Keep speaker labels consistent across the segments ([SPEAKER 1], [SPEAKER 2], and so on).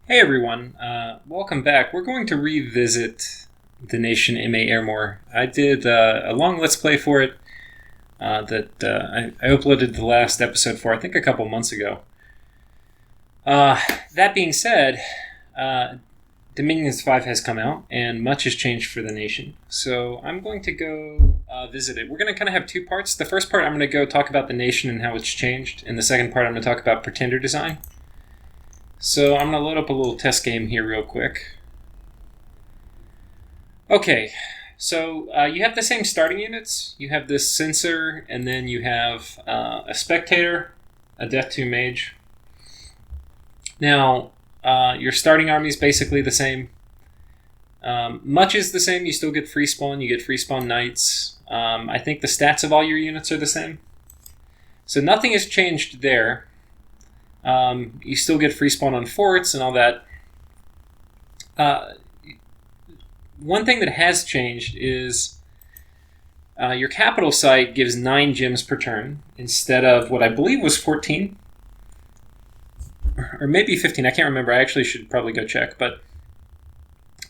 [SPEAKER 1] Hey everyone, welcome back. We're going to revisit the nation MA-Ermor. I did a long Let's Play for it that I uploaded the last episode for, I think a couple months ago. That being said, Dominions 5 has come out, and much has changed for the nation. So I'm going to go visit it. We're going to kind of have two parts. The first part, I'm going to go talk about the nation and how it's changed. And the second part, I'm going to talk about pretender design. So I'm going to load up a little test game here real quick. Okay, so you have the same starting units. You have this sensor, and then you have a spectator, a Death 2 mage. Now, your starting army is basically the same. Much is the same. You still get free spawn. You get free spawn knights. I think the stats of all your units are the same. So nothing has changed there. You still get free spawn on forts and all that. One thing that has changed is your capital site gives 9 gems per turn instead of what I believe was 14. Or maybe 15. I can't remember. I actually should probably go check. But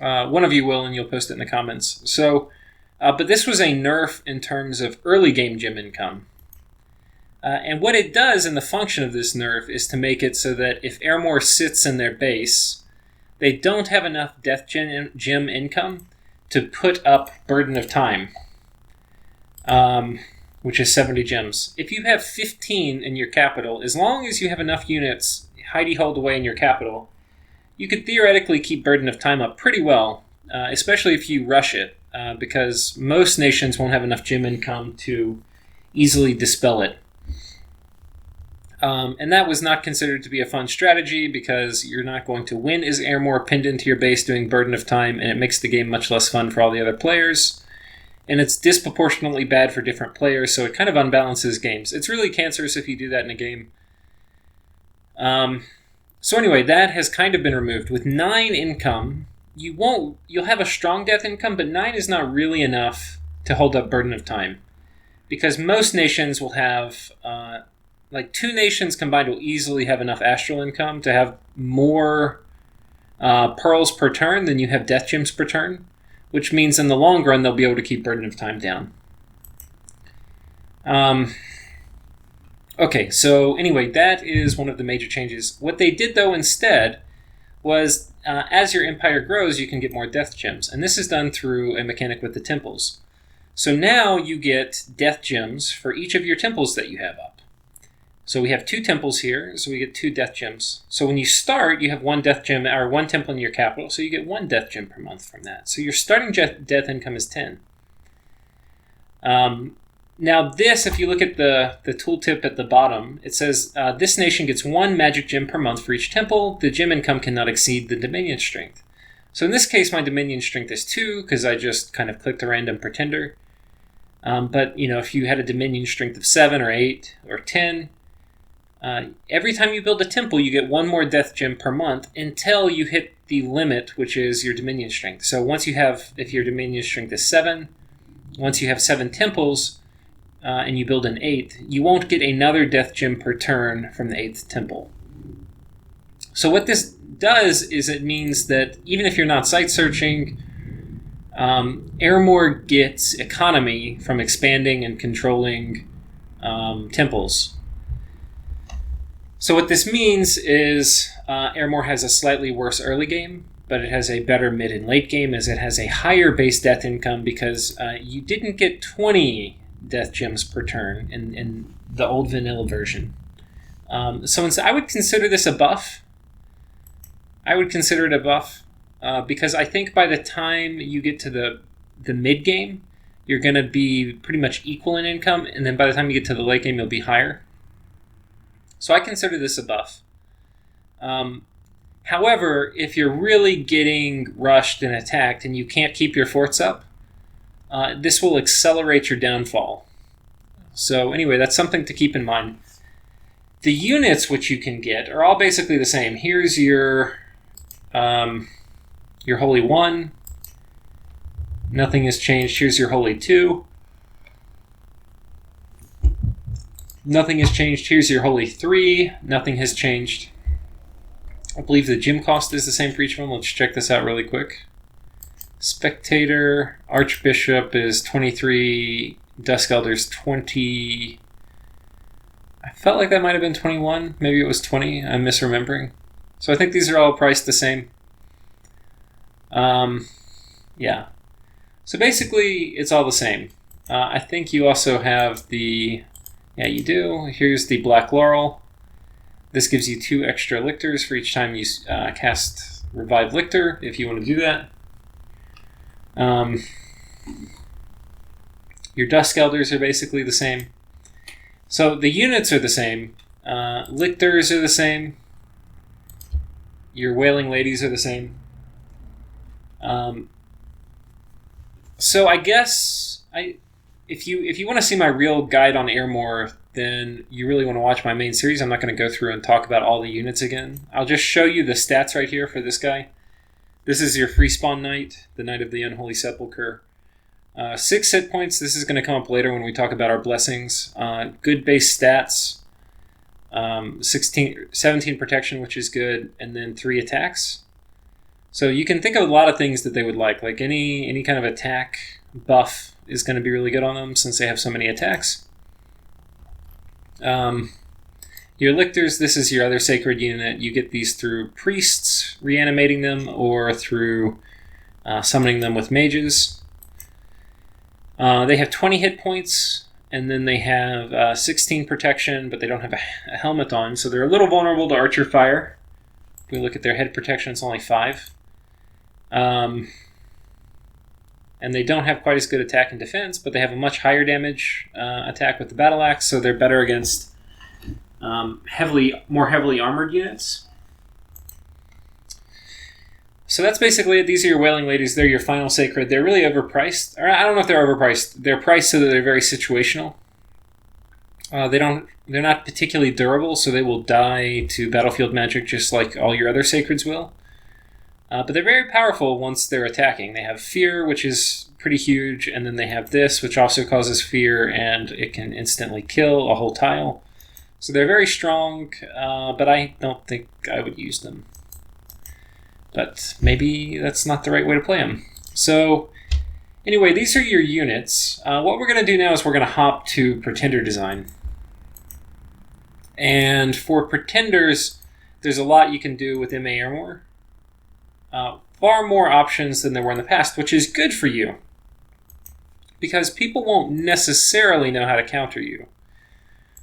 [SPEAKER 1] one of you will, and you'll post it in the comments. So, but this was a nerf in terms of early game gem income. And what it does in the function of this nerf is to make it so that if Ermor sits in their base, they don't have enough death gem income to put up Burden of Time, which is 70 gems. If you have 15 in your capital, as long as you have enough units hidey hold away in your capital, you could theoretically keep Burden of Time up pretty well, especially if you rush it, because most nations won't have enough gem income to easily dispel it. And that was not considered to be a fun strategy because you're not going to win as Ermor pinned into your base doing Burden of Time, and it makes the game much less fun for all the other players. And it's disproportionately bad for different players, so it kind of unbalances games. It's really cancerous if you do that in a game. So anyway, that has kind of been removed. With 9 income, you'll have a strong death income, but 9 is not really enough to hold up Burden of Time. Because most nations will have... like 2 nations combined will easily have enough astral income to have more pearls per turn than you have death gems per turn, which means in the long run they'll be able to keep Burden of Time down. Okay, so anyway, that is one of the major changes. What they did though instead was as your empire grows, you can get more death gems, and this is done through a mechanic with the temples. So now you get death gems for each of your temples that you have up. So we have 2 temples here, so we get 2 death gems. So when you start, you have 1 death gem, or 1 temple in your capital, so you get 1 death gem per month from that. So your starting death income is 10. Now this, if you look at the tooltip at the bottom, it says this nation gets 1 magic gem per month for each temple. The gem income cannot exceed the dominion strength. So in this case, my dominion strength is 2, because I just kind of clicked a random pretender. But if you had a dominion strength of 7 or 8 or 10, every time you build a temple, you get 1 more death gem per month until you hit the limit, which is your dominion strength. So once you have, if your dominion strength is 7, once you have 7 temples and you build an 8th, you won't get another death gem per turn from the 8th temple. So what this does is it means that even if you're not site searching, Ermor gets economy from expanding and controlling temples. So what this means is Ermor has a slightly worse early game, but it has a better mid and late game as it has a higher base death income because you didn't get 20 death gems per turn in the old vanilla version. So I would consider this a buff. I would consider it a buff because I think by the time you get to the mid game, you're going to be pretty much equal in income, and then by the time you get to the late game, you'll be higher. So I consider this a buff. However, if you're really getting rushed and attacked and you can't keep your forts up, this will accelerate your downfall. So anyway, that's something to keep in mind. The units which you can get are all basically the same. Here's your Holy 1. Nothing has changed. Here's your Holy 2. Nothing has changed. Here's your Holy 3. Nothing has changed. I believe the gym cost is the same for each of them. Let's check this out really quick. Spectator, Archbishop is 23, Dusk Elder's 20. I felt like that might have been 21. Maybe it was 20. I'm misremembering. So I think these are all priced the same. Yeah. So basically, it's all the same. I think you also have the... Yeah, you do. Here's the Black Laurel. This gives you 2 extra lictors for each time you cast Revive Lictor, if you want to do that. Your Dusk Elders are basically the same. So the units are the same. Lictors are the same. Your Wailing Ladies are the same. So I guess if you want to see my real guide on Ermor, then you really want to watch my main series. I'm not going to go through and talk about all the units again. I'll just show you the stats right here for this guy. This is your free spawn knight, the Knight of the Unholy Sepulchre. 6 hit points. This is going to come up later when we talk about our blessings. Good base stats. 17 protection, which is good, and then 3 attacks. So you can think of a lot of things that they would like any kind of attack buff is going to be really good on them since they have so many attacks. Your lictors, this is your other sacred unit. You get these through priests reanimating them or through summoning them with mages. They have 20 hit points, and then they have 16 protection, but they don't have a helmet on, so they're a little vulnerable to archer fire. If we look at their head protection, it's only 5. And they don't have quite as good attack and defense, but they have a much higher damage attack with the battle axe, so they're better against more heavily armored units. So that's basically it. These are your Wailing Ladies. They're your final sacred. They're really overpriced. Or I don't know if they're overpriced. They're priced so that they're very situational. They're not particularly durable, so they will die to battlefield magic just like all your other sacreds will. But they're very powerful once they're attacking. They have fear, which is pretty huge, and then they have this, which also causes fear, and it can instantly kill a whole tile. So they're very strong, but I don't think I would use them. But maybe that's not the right way to play them. So anyway, these are your units. What we're going to do now is we're going to hop to Pretender design. And for Pretenders, there's a lot you can do with MA-Ermor. Far more options than there were in the past, which is good for you. Because people won't necessarily know how to counter you.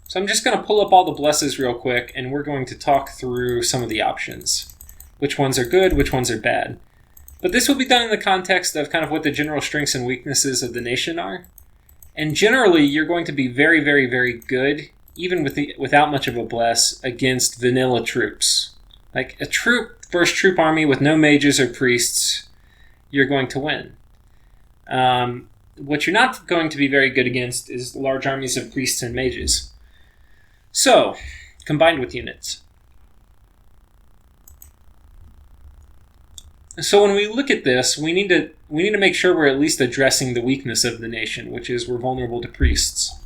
[SPEAKER 1] So I'm just going to pull up all the blesses real quick, and we're going to talk through some of the options. Which ones are good, which ones are bad. But this will be done in the context of kind of what the general strengths and weaknesses of the nation are. And generally, you're going to be very, very, very good, even without much of a bless, against vanilla troops. Like a first troop army with no mages or priests, you're going to win. What you're not going to be very good against is large armies of priests and mages. So, combined with units. So when we look at this, we need to make sure we're at least addressing the weakness of the nation, which is we're vulnerable to priests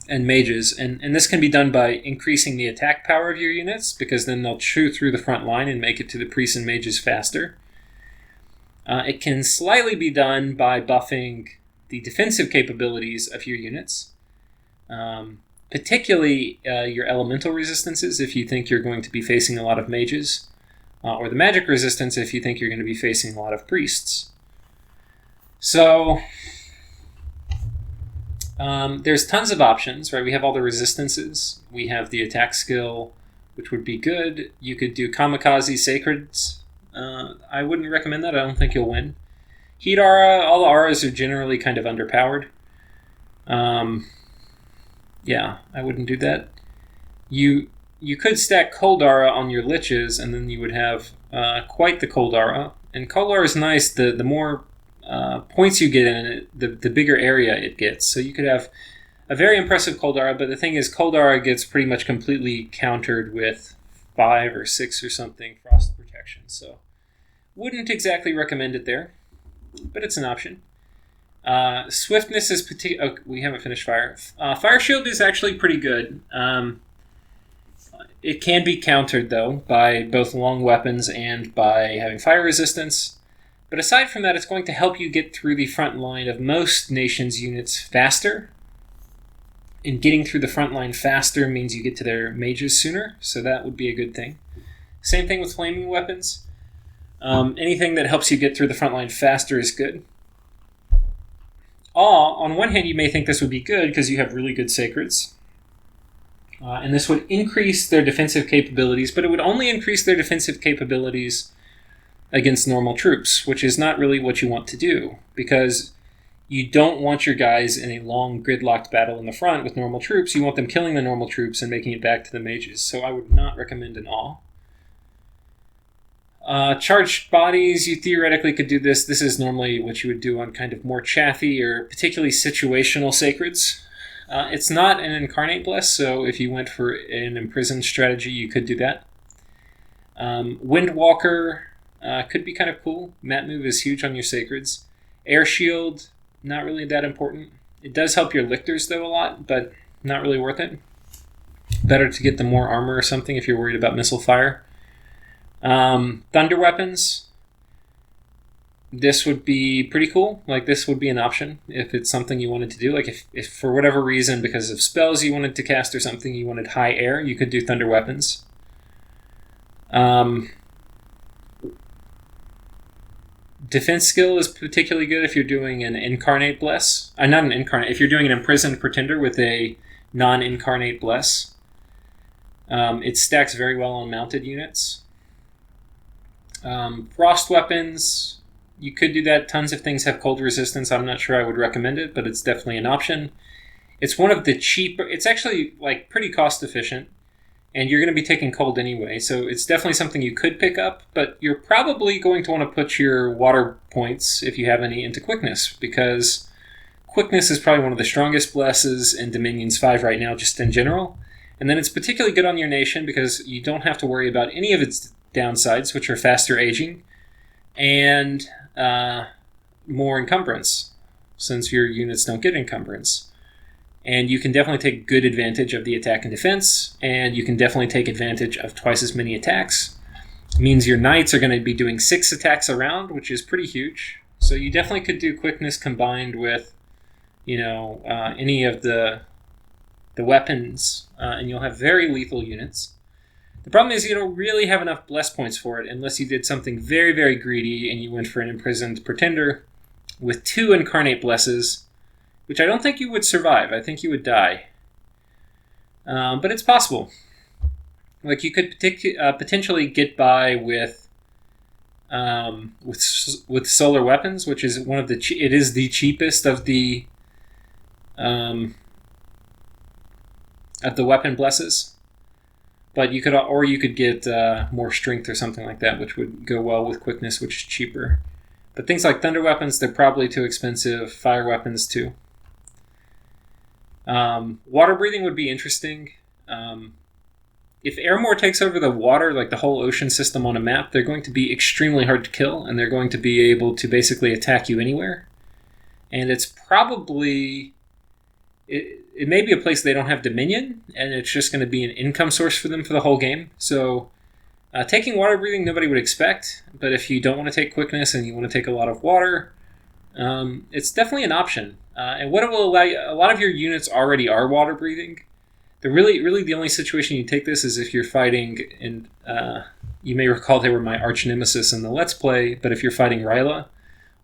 [SPEAKER 1] and mages. And this can be done by increasing the attack power of your units, because then they'll chew through the front line and make it to the priests and mages faster. It can slightly be done by buffing the defensive capabilities of your units, particularly your elemental resistances if you think you're going to be facing a lot of mages. Or the magic resistance if you think you're going to be facing a lot of priests. So, there's tons of options, right? We have all the resistances. We have the attack skill, which would be good. You could do Kamikaze Sacreds. I wouldn't recommend that. I don't think you'll win. Heat Aura, all the auras are generally kind of underpowered. Yeah, I wouldn't do that. You could stack Cold Aura on your Liches, and then you would have quite the Cold Aura. And Cold Aura is nice. The more points you get in it, the bigger area it gets. So you could have a very impressive Cold Aura, but the thing is, Cold Aura gets pretty much completely countered with 5 or 6 or something Frost Protection. So wouldn't exactly recommend it there, but it's an option. Swiftness is particular. Oh, we haven't finished Fire. Fire Shield is actually pretty good. It can be countered, though, by both long weapons and by having fire resistance. But aside from that, it's going to help you get through the front line of most nations' units faster. And getting through the front line faster means you get to their mages sooner, so that would be a good thing. Same thing with flaming weapons. Anything that helps you get through the front line faster is good. On one hand, you may think this would be good because you have really good sacreds. And this would increase their defensive capabilities, but it would only increase their defensive capabilities against normal troops, which is not really what you want to do, because you don't want your guys in a long gridlocked battle in the front with normal troops. You want them killing the normal troops and making it back to the mages. So I would not recommend an awe. Charged bodies, you theoretically could do this. This is normally what you would do on kind of more chathy or particularly situational sacreds. It's not an incarnate bless, so if you went for an imprisoned strategy, you could do that. Windwalker could be kind of cool. Mat move is huge on your sacreds. Air shield, not really that important. It does help your lictors, though, a lot, but not really worth it. Better to get the more armor or something if you're worried about missile fire. Thunder weapons. This would be pretty cool. Like, this would be an option if it's something you wanted to do. Like, if for whatever reason, because of spells you wanted to cast or something, you wanted high air, you could do thunder weapons. Defense skill is particularly good if you're doing an incarnate bless. Not an incarnate. If you're doing an imprisoned pretender with a non-incarnate bless. It stacks very well on mounted units. Frost weapons, you could do that. Tons of things have cold resistance. I'm not sure I would recommend it, but it's definitely an option. It's one of the cheaper. It's actually like pretty cost efficient, and you're going to be taking cold anyway, so it's definitely something you could pick up, but you're probably going to want to put your water points, if you have any, into quickness, because quickness is probably one of the strongest blesses in Dominions 5 right now, just in general. And then it's particularly good on your nation because you don't have to worry about any of its downsides, which are faster aging and more encumbrance, since your units don't get encumbrance. And you can definitely take good advantage of the attack and defense, and you can definitely take advantage of twice as many attacks. It means your knights are going to be doing 6 attacks a round, which is pretty huge. So you definitely could do quickness combined with, any of the weapons, and you'll have very lethal units. The problem is you don't really have enough bless points for it unless you did something very, very greedy and you went for an imprisoned pretender with 2 incarnate blesses, which I don't think you would survive. I think you would die. But it's possible. Like, you could potentially get by with solar weapons, which is one of the it is the cheapest of the weapon blesses. But you could get more strength or something like that, which would go well with quickness, which is cheaper. But things like thunder weapons, they're probably too expensive. Fire weapons too. Water breathing would be interesting. If MA-Ermor takes over the water, like the whole ocean system on a map, they're going to be extremely hard to kill, and they're going to be able to basically attack you anywhere. And it's probably... It may be a place they don't have Dominion, and it's just going to be an income source for them for the whole game. So taking water breathing, nobody would expect, but if you don't want to take quickness and you want to take a lot of water, it's definitely an option. And what it will allow you, a lot of your units already are water breathing. Really the only situation you take this is if you're fighting, and you may recall they were my arch nemesis in the Let's Play, but if you're fighting Ryla,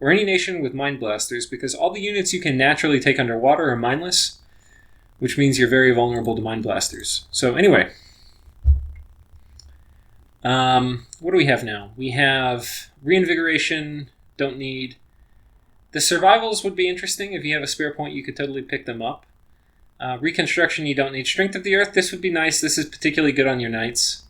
[SPEAKER 1] or any nation with Mind Blasters, because all the units you can naturally take underwater are mindless, which means you're very vulnerable to Mind Blasters. So anyway, what do we have now? We have Reinvigoration, don't need. The Survivals would be interesting. If you have a spare point, you could totally pick them up. Reconstruction, you don't need. Strength of the Earth, this would be nice. This is particularly good on your knights.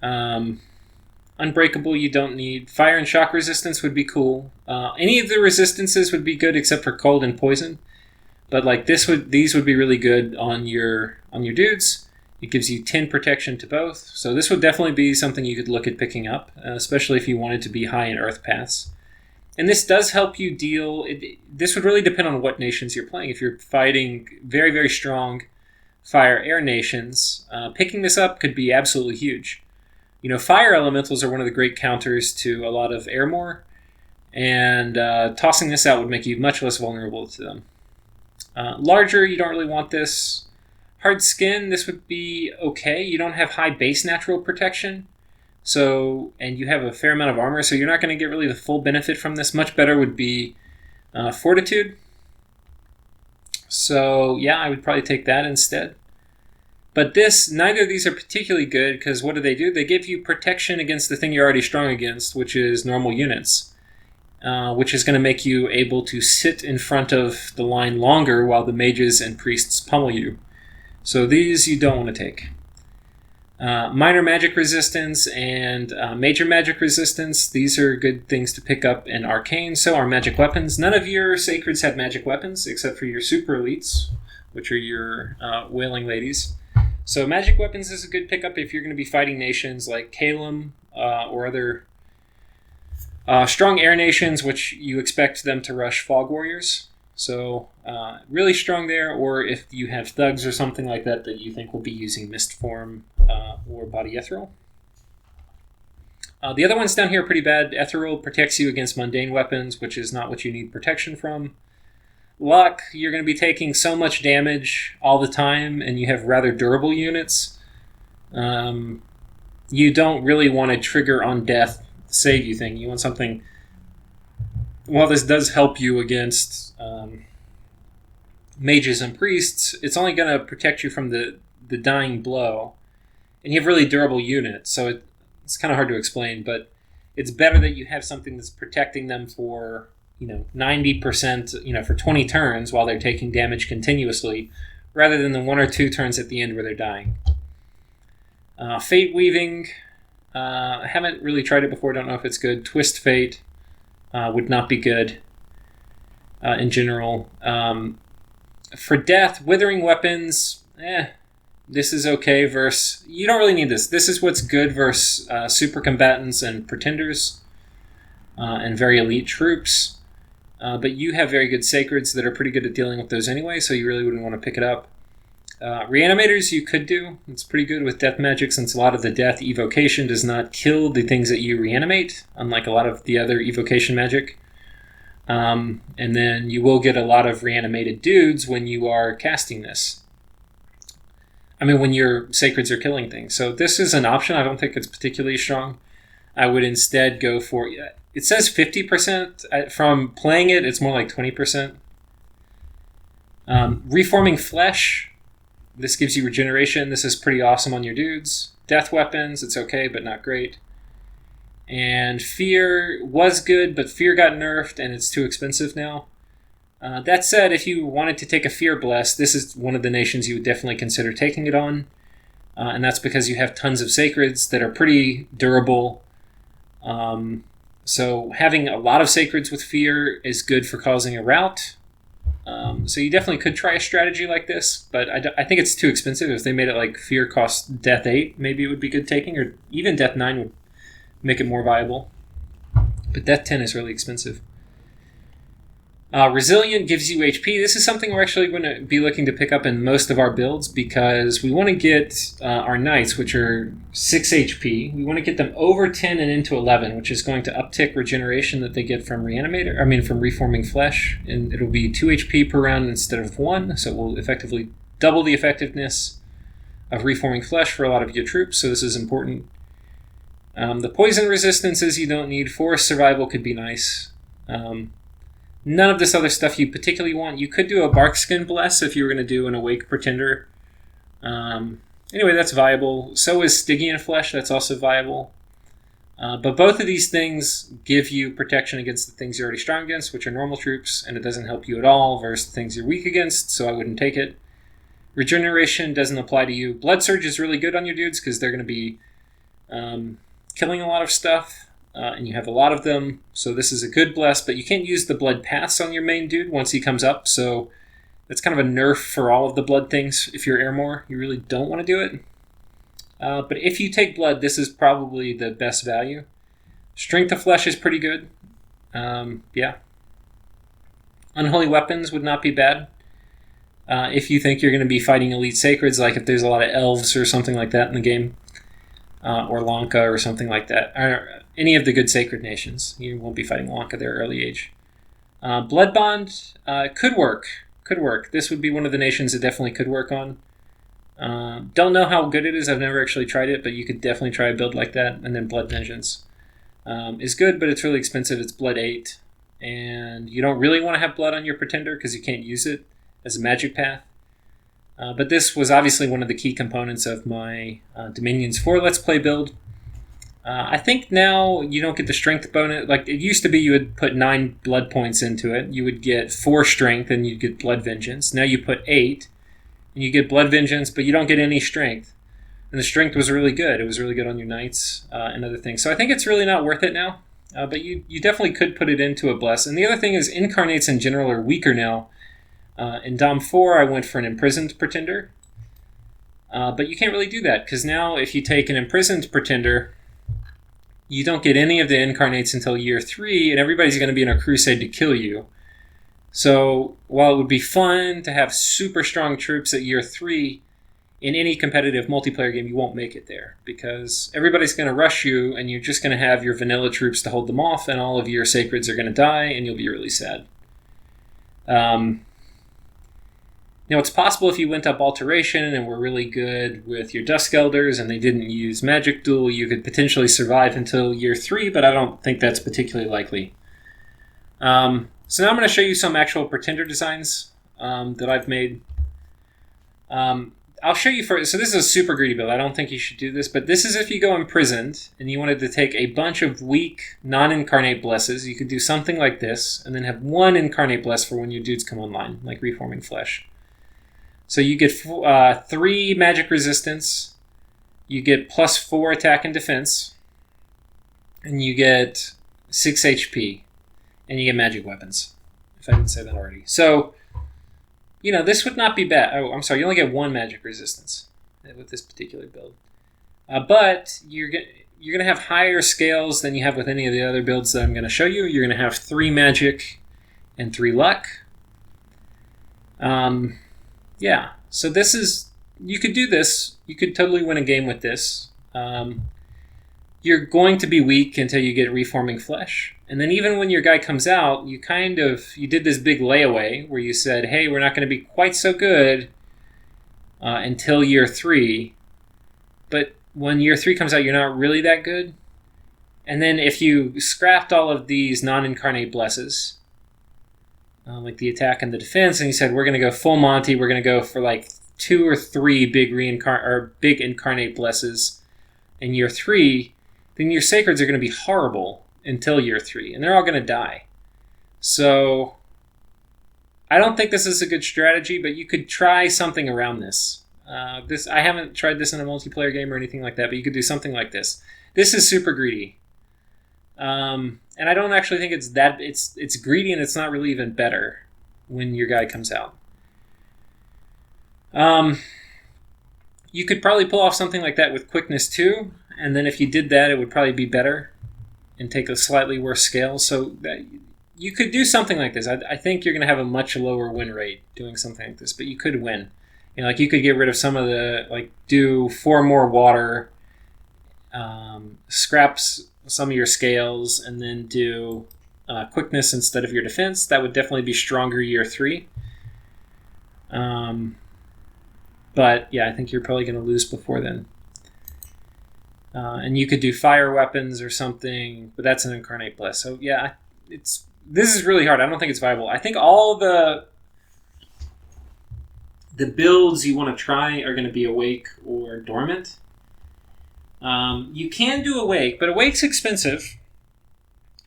[SPEAKER 1] Unbreakable, you don't need. Fire and shock resistance would be cool. Any of the resistances would be good except for cold and poison. But like these would be really good on your dudes. It gives you 10 protection to both. So this would definitely be something you could look at picking up, especially if you wanted to be high in Earth paths. And this does help you deal... This would really depend on what nations you're playing. If you're fighting very, very strong fire-air nations, picking this up could be absolutely huge. Fire elementals are one of the great counters to a lot of Ermor, and tossing this out would make you much less vulnerable to them. Larger, you don't really want this. Hard skin, this would be okay. You don't have high base natural protection, and you have a fair amount of armor, so you're not going to get really the full benefit from this. Much better would be fortitude. So yeah, I would probably take that instead. But neither of these are particularly good, because what do? They give you protection against the thing you're already strong against, which is normal units, which is going to make you able to sit in front of the line longer while the mages and priests pummel you. So these you don't want to take. Minor magic resistance and major magic resistance, these are good things to pick up in Arcane. So are magic weapons. None of your sacreds have magic weapons except for your super elites, which are your wailing ladies. So magic weapons is a good pickup if you're going to be fighting nations like Calum or other strong air nations, which you expect them to rush fog warriors. So really strong there, or if you have thugs or something like that you think will be using Mist Form or Body Ethereal. The other ones down here are pretty bad. Ethereal protects you against mundane weapons, which is not what you need protection from. Luck, you're going to be taking so much damage all the time, and you have rather durable units. You don't really want a trigger on death save you thing. You want something... While this does help you against mages and priests, it's only going to protect you from the dying blow. And you have really durable units, so it's kind of hard to explain, but it's better that you have something that's protecting them for 90%, for 20 turns while they're taking damage continuously, rather than the 1 or 2 turns at the end where they're dying. Fate Weaving, I haven't really tried it before, don't know if it's good. Twist Fate would not be good in general. For death, Withering Weapons, this is okay versus... You don't really need this. This is what's good versus super combatants and pretenders and very elite troops. But you have very good sacreds that are pretty good at dealing with those anyway, so you really wouldn't want to pick it up. Reanimators you could do. It's pretty good with death magic, since a lot of the death evocation does not kill the things that you reanimate, unlike a lot of the other evocation magic. And then you will get a lot of reanimated dudes when you are casting this. When your sacreds are killing things. So this is an option. I don't think it's particularly strong. I would instead go for... It says 50%. From playing it, it's more like 20%. Reforming Flesh. This gives you regeneration. This is pretty awesome on your dudes. Death weapons, it's okay, but not great. And Fear was good, but Fear got nerfed, and it's too expensive now. That said, if you wanted to take a Fear Bless, this is one of the nations you would definitely consider taking it on. And that's because you have tons of sacreds that are pretty durable. So having a lot of sacreds with Fear is good for causing a rout. So you definitely could try a strategy like this, but I think it's too expensive. If they made it like Fear costs Death 8, maybe it would be good taking, or even Death 9 would make it more viable. But Death 10 is really expensive. Resilient gives you HP. This is something we're actually going to be looking to pick up in most of our builds, because we want to get our knights, which are 6 HP. We want to get them over 10 and into 11, which is going to uptick regeneration that they get from from Reforming Flesh, and it'll be 2 HP per round instead of 1, so it will effectively double the effectiveness of Reforming Flesh for a lot of your troops, so this is important. The poison resistances you don't need. Forest survival could be nice. None of this other stuff you particularly want. You could do a Barkskin Bless if you were going to do an Awake Pretender. Anyway, that's viable. So is Stygian Flesh. That's also viable. But both of these things give you protection against the things you're already strong against, which are normal troops, and it doesn't help you at all versus the things you're weak against, so I wouldn't take it. Regeneration doesn't apply to you. Blood Surge is really good on your dudes because they're going to be killing a lot of stuff. And you have a lot of them, so this is a good bless, but you can't use the blood paths on your main dude once he comes up, so that's kind of a nerf for all of the blood things. If you're Ermor, you really don't want to do it. But if you take blood, this is probably the best value. Strength of Flesh is pretty good. Yeah. Unholy Weapons would not be bad. if you think you're going to be fighting elite sacreds, like if there's a lot of elves or something like that in the game, or Lanka or something like that, or any of the good sacred nations. You won't be fighting Lanka there early age. Blood Bond could work. This would be one of the nations it definitely could work on. Don't know how good it is. I've never actually tried it, but you could definitely try a build like that. And then Blood Vengeance is good, but it's really expensive. It's Blood 8. And you don't really want to have blood on your pretender because you can't use it as a magic path. But this was obviously one of the key components of my Dominions 4 Let's Play build. I think now you don't get the strength bonus. Like it used to be, you would put 9 blood points into it. You would get 4 strength and you'd get Blood Vengeance. Now you put 8 and you get Blood Vengeance, but you don't get any strength. And the strength was really good. It was really good on your knights and other things. So I think it's really not worth it now. But you definitely could put it into a bless. And the other thing is incarnates in general are weaker now. In Dom 4, I went for an imprisoned pretender. But you can't really do that, because now if you take an imprisoned pretender, you don't get any of the incarnates until year 3, and everybody's going to be in a crusade to kill you. So while it would be fun to have super strong troops at year 3, in any competitive multiplayer game, you won't make it there because everybody's going to rush you and you're just going to have your vanilla troops to hold them off, and all of your sacreds are going to die and you'll be really sad. It's possible if you went up Alteration and were really good with your Dusk Elders and they didn't use Magic Duel, you could potentially survive until year 3, but I don't think that's particularly likely. So now I'm going to show you some actual pretender designs that I've made. I'll show you first. So this is a super greedy build. I don't think you should do this, but this is if you go imprisoned and you wanted to take a bunch of weak non-incarnate blesses. You could do something like this and then have 1 incarnate bless for when your dudes come online, like Reforming Flesh. So you get 3 magic resistance, you get +4 attack and defense, and you get 6 HP, and you get magic weapons, if I didn't say that already. So this would not be bad. Oh, I'm sorry, you only get 1 magic resistance with this particular build. But you're going to have higher scales than you have with any of the other builds that I'm going to show you. You're going to have 3 magic and 3 luck. Yeah, so this is... You could do this. You could totally win a game with this. You're going to be weak until you get Reforming Flesh. And then even when your guy comes out, you did this big layaway where you said, hey, we're not going to be quite so good until year 3. But when year 3 comes out, you're not really that good. And then if you scrapped all of these non-incarnate blesses, like the attack and the defense, and you said, we're going to go full Monty, we're going to go for like 2 or 3 big incarnate blesses in year 3, then your sacreds are going to be horrible until year 3, and they're all going to die. So I don't think this is a good strategy, but you could try something around this. I haven't tried this in a multiplayer game or anything like that, but you could do something like this. This is super greedy. And I don't actually think it's greedy, and it's not really even better when your guy comes out. You could probably pull off something like that with quickness too, and then if you did that, it would probably be better and take a slightly worse scale. So you could do something like this. I think you're going to have a much lower win rate doing something like this, but you could win. You could get rid of some of the, do 4 more water, scraps some of your scales, and then do quickness instead of your defense. That would definitely be stronger year 3. But yeah, I think you're probably going to lose before then. And you could do fire weapons or something, but that's an incarnate bless. So yeah, this is really hard. I don't think it's viable. I think all the builds you want to try are going to be Awake or Dormant. You can do Awake, but Awake's expensive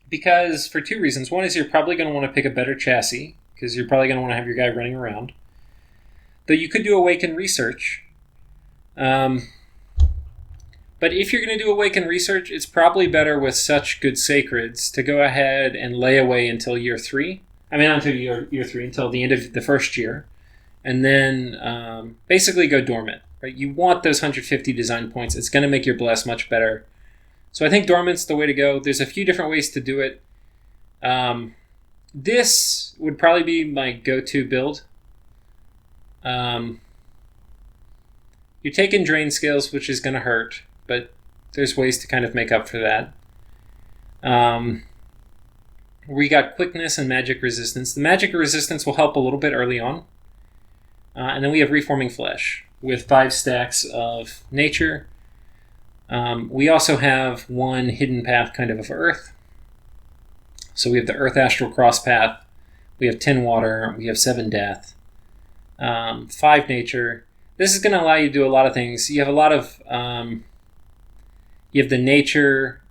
[SPEAKER 1] because for 2 reasons. One is you're probably going to want to pick a better chassis because you're probably going to want to have your guy running around. Though you could do Awake and Research. But if you're going to do Awake and Research, it's probably better with such good sacreds to go ahead and lay away until year 3. I mean, not until year 3, until the end of the first year. And then basically go dormant. Right? You want those 150 design points. It's going to make your bless much better. So I think dormant's the way to go. There's a few different ways to do it. This would probably be my go-to build. You're taking drain scales, which is going to hurt, but there's ways to kind of make up for that. We got quickness and magic resistance. The magic resistance will help a little bit early on. And then we have reforming flesh with 5 stacks of nature. We also have 1 hidden path kind of earth. So we have the earth astral cross path. We have 10 water. We have 7 death. 5 nature. This is going to allow you to do a lot of things. You have a lot of... you have the nature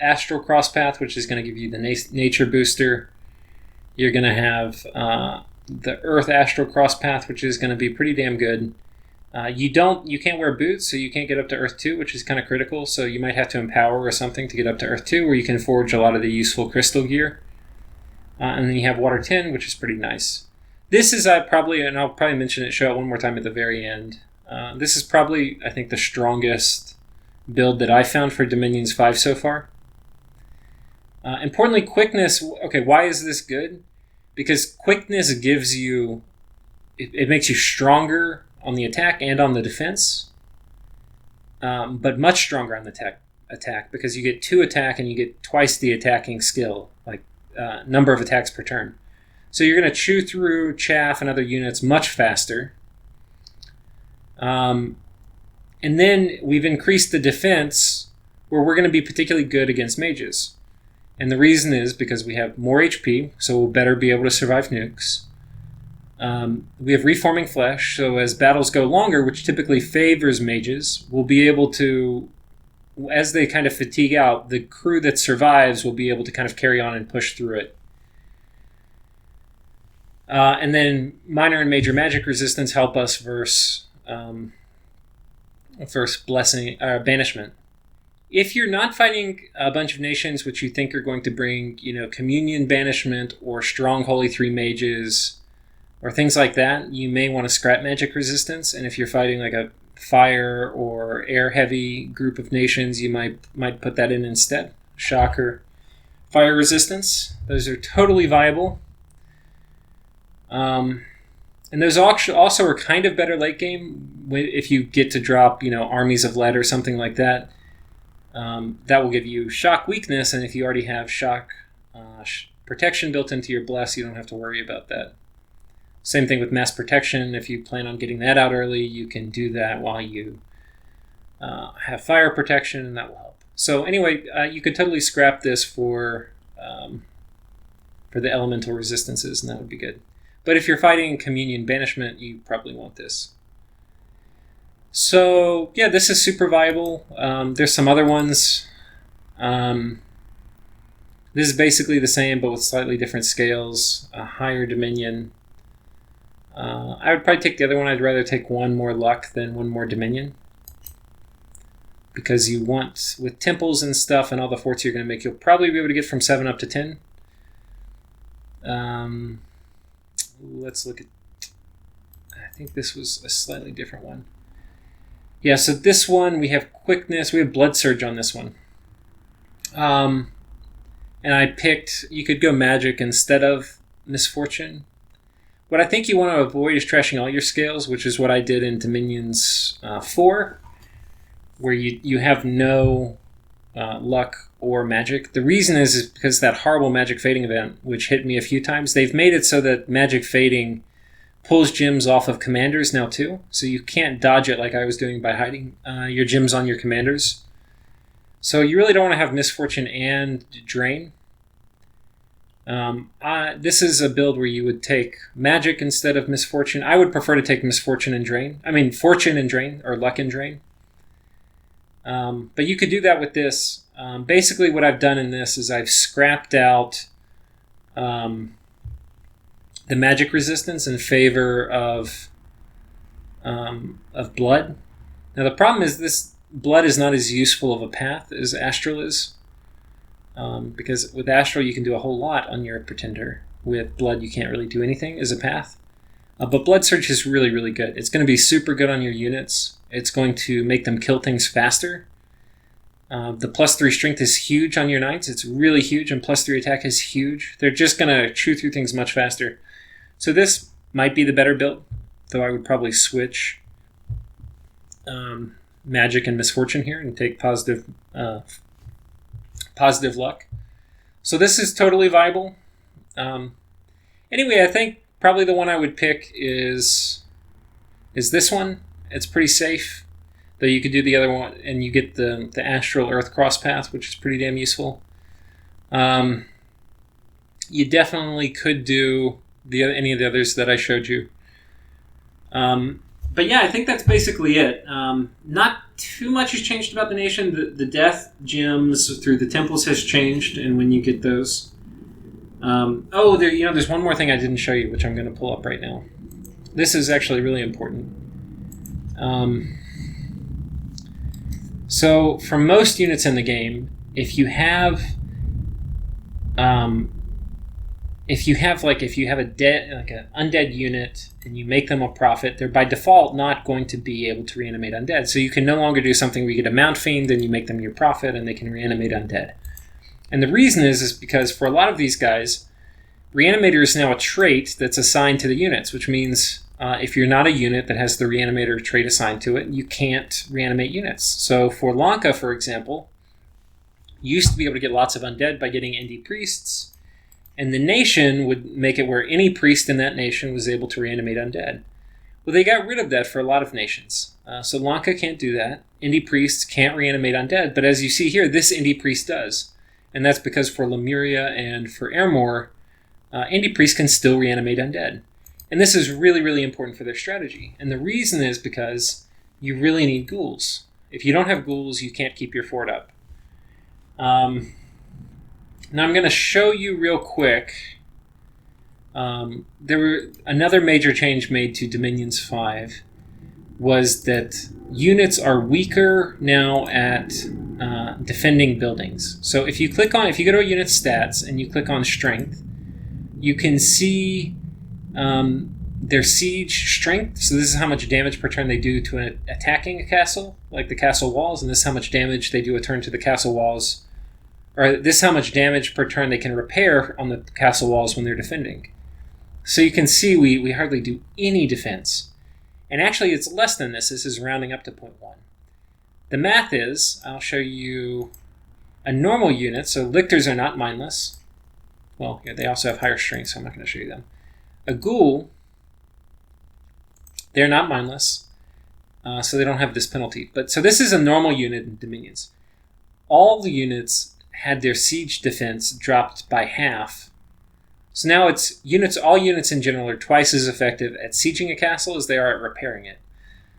[SPEAKER 1] astral cross path, which is going to give you the nature booster. You're going to have the earth astral cross path, which is going to be pretty damn good. You can't wear boots, so you can't get up to Earth 2, which is kind of critical. So you might have to empower or something to get up to Earth 2, where you can forge a lot of the useful crystal gear. And then you have Water 10, which is pretty nice. This is probably, and I'll probably mention it, show it one more time at the very end. This is probably, I think, the strongest build that I've found for Dominions 5 so far. Importantly, quickness. Okay, why is this good? Because quickness gives you, it makes you stronger on the attack and on the defense, but much stronger on the attack because you get 2 attack and you get twice the attacking skill, like number of attacks per turn. So you're going to chew through chaff and other units much faster. And then we've increased the defense where we're going to be particularly good against mages. And the reason is because we have more HP, so we'll better be able to survive nukes. We have reforming flesh, so as battles go longer, which typically favors mages, we'll be able to, as they kind of fatigue out, the crew that survives will be able to kind of carry on and push through it. And then minor and major magic resistance help us versus banishment. If you're not fighting a bunch of nations which you think are going to bring, communion banishment or strong holy 3 mages or things like that, you may want to scrap magic resistance. And if you're fighting like a fire or air heavy group of nations, you might put that in instead. Shock or fire resistance. Those are totally viable. And those also are kind of better late game if you get to drop, armies of lead or something like that. That will give you shock weakness, and if you already have shock protection built into your bless, you don't have to worry about that. Same thing with mass protection. If you plan on getting that out early, you can do that while you have fire protection, and that will help. So anyway, you could totally scrap this for the elemental resistances, and that would be good. But if you're fighting communion banishment, you probably want this. So yeah, this is super viable. There's some other ones. This is basically the same, but with slightly different scales. A higher dominion. I would probably take the other one. I'd rather take 1 more luck than 1 more dominion. Because you want, with temples and stuff and all the forts you're going to make, you'll probably be able to get from 7 up to 10. Let's look at... I think this was a slightly different one. Yeah, so this one, we have quickness. We have blood surge on this one. And I picked... You could go magic instead of misfortune. What I think you want to avoid is trashing all your scales, which is what I did in Dominions 4, where you have no luck or magic. The reason is because that horrible magic fading event, which hit me a few times, they've made it so that magic fading pulls gems off of commanders now too, so you can't dodge it like I was doing by hiding your gems on your commanders. So you really don't want to have misfortune and drain. This is a build where you would take magic instead of misfortune. I would prefer to take misfortune and drain. I mean, fortune and drain, or luck and drain. But you could do that with this. Basically, what I've done in this is I've scrapped out the magic resistance in favor of blood. Now, the problem is this blood is not as useful of a path as Astral is. Because with Astral, you can do a whole lot on your Pretender. With Blood, you can't really do anything as a path. But Blood Surge is really, really good. It's going to be super good on your units. It's going to make them kill things faster. The +3 strength is huge on your knights. It's really huge, and +3 attack is huge. They're just going to chew through things much faster. So this might be the better build. though I would probably switch magic and misfortune here and take positive luck. So this is totally viable. Anyway, I think probably the one I would pick is this one. It's pretty safe, though you could do the other one and you get the astral earth cross path, which is pretty damn useful. You definitely could do any of the others that I showed you. But yeah, I think that's basically it. Not too much has changed about the nation. The death gems through the temples has changed, and when you get those. There's one more thing I didn't show you, which I'm going to pull up right now. This is actually really important. So for most units in the game, if you have an undead unit and you make them a prophet, they're by default not going to be able to reanimate undead. So you can no longer do something where you get a mount fiend and you make them your prophet and they can reanimate undead. And the reason is because for a lot of these guys, reanimator is now a trait that's assigned to the units, which means if you're not a unit that has the reanimator trait assigned to it, you can't reanimate units. So for Lanka, for example, you used to be able to get lots of undead by getting indie priests, and the nation would make it where any priest in that nation was able to reanimate undead. Well, they got rid of that for a lot of nations. So Lanka can't do that. Indie priests can't reanimate undead, but as you see here, this indie priest does. And that's because for Lemuria and for MA-Ermor, indie priests can still reanimate undead. And this is really, really important for their strategy. And the reason is because you really need ghouls. If you don't have ghouls, you can't keep your fort up. Now I'm going to show you real quick. Another major change made to Dominions 5 was that units are weaker now at defending buildings. So if you go to a unit stats and you click on strength, you can see their siege strength. So this is how much damage per turn they do to attacking a castle, like the castle walls, and this is how much damage they do a turn to the castle walls. Or this is how much damage per turn they can repair on the castle walls when they're defending. So you can see we hardly do any defense. And actually it's less than this. This is rounding up to 0.1. The math is, I'll show you a normal unit. So lictors are not mindless. Well, yeah, they also have higher strength, so I'm not going to show you them. A ghoul, they're not mindless, so they don't have this penalty. So this is a normal unit in Dominions. All the units had their siege defense dropped by half. So now all units in general are twice as effective at sieging a castle as they are at repairing it.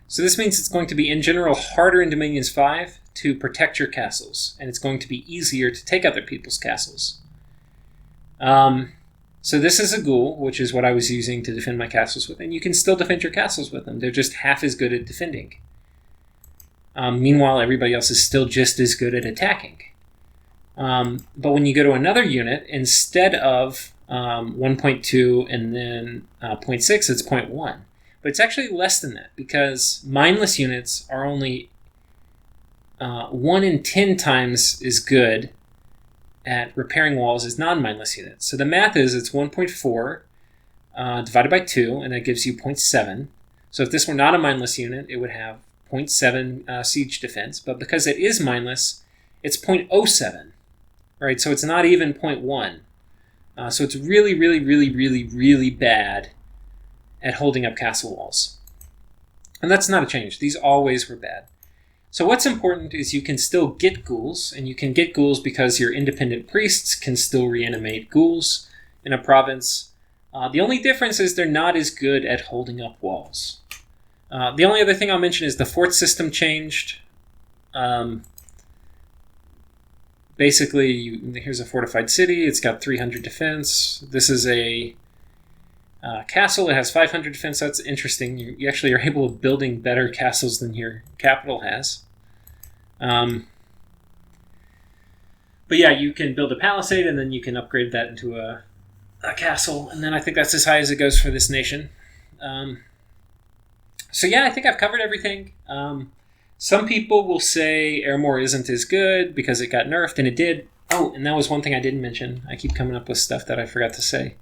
[SPEAKER 1] So this means it's going to be in general harder in Dominions 5 to protect your castles, and it's going to be easier to take other people's castles. So this is a ghoul, which is what I was using to defend my castles with, and you can still defend your castles with them. They're just half as good at defending. Meanwhile, everybody else is still just as good at attacking. But when you go to another unit, instead of 1.2 and then 0.6, it's 0.1. But it's actually less than that because mindless units are only 1 in 10 times as good at repairing walls as non-mindless units. So the math is it's 1.4 divided by 2, and that gives you 0.7. So if this were not a mindless unit, it would have 0.7 siege defense. But because it is mindless, it's 0.07. Right, so it's not even 0.1. So it's really, really, really, really, really bad at holding up castle walls. And that's not a change. These always were bad. So what's important is you can still get ghouls, and you can get ghouls because your independent priests can still reanimate ghouls in a province. The only difference is they're not as good at holding up walls. The only other thing I'll mention is the fort system changed. Basically, here's a fortified city. It's got 300 defense. This is a castle. It has 500 defense. That's interesting. You actually are able of building better castles than your capital has. But yeah, you can build a palisade, and then you can upgrade that into a castle. And then I think that's as high as it goes for this nation. So yeah, I think I've covered everything. Some people will say MA-Ermor isn't as good because it got nerfed, and it did. Oh, and that was one thing I didn't mention. I keep coming up with stuff that I forgot to say.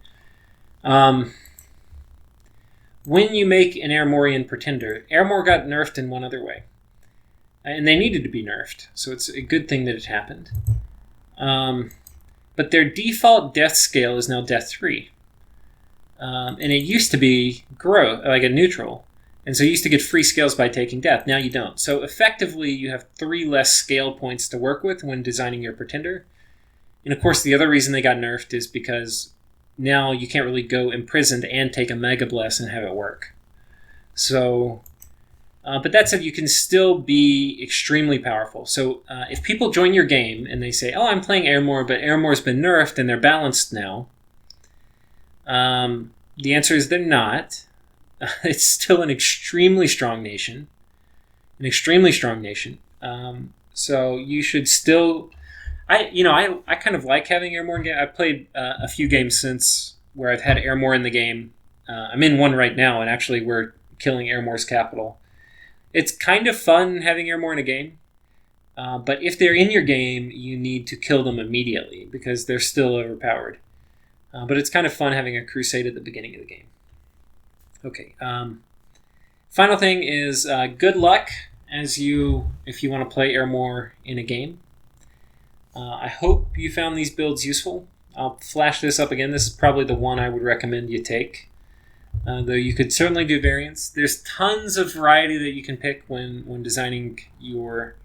[SPEAKER 1] when you make an Ermorian Pretender, Ermor got nerfed in one other way. And they needed to be nerfed, so it's a good thing that it happened. But their default death scale is now death 3. And it used to be like a neutral. And so you used to get free scales by taking death. Now you don't. So effectively, you have 3 less scale points to work with when designing your Pretender. And of course, the other reason they got nerfed is because now you can't really go imprisoned and take a Mega Bless and have it work. So, but that said, you can still be extremely powerful. So if people join your game and they say, oh, I'm playing Ermor, but Ermor's been nerfed and they're balanced now, the answer is they're not. It's still an extremely strong nation. So you should still... I kind of like having Ermor in game. I've played a few games since where I've had Ermor in the game. I'm in one right now, and actually we're killing Ermor's capital. It's kind of fun having Ermor in a game, but if they're in your game, you need to kill them immediately because they're still overpowered. But it's kind of fun having a crusade at the beginning of the game. Okay. Final thing is good luck if you want to play Ermor in a game. I hope you found these builds useful. I'll flash this up again. This is probably the one I would recommend you take. Though you could certainly do variants. There's tons of variety that you can pick when designing your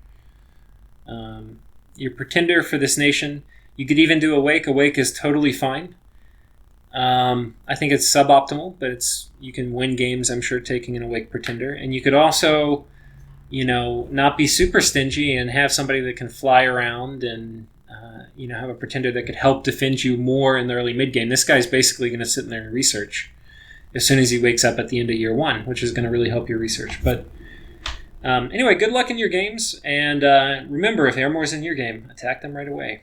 [SPEAKER 1] Pretender for this nation. You could even do Awake. Awake is totally fine. I think it's suboptimal, but you can win games, I'm sure, taking an Awake Pretender. And you could also, not be super stingy and have somebody that can fly around and, have a Pretender that could help defend you more in the early mid-game. This guy's basically going to sit in there and research as soon as he wakes up at the end of year 1, which is going to really help your research. But anyway, good luck in your games, and remember, if Ermor's in your game, attack them right away.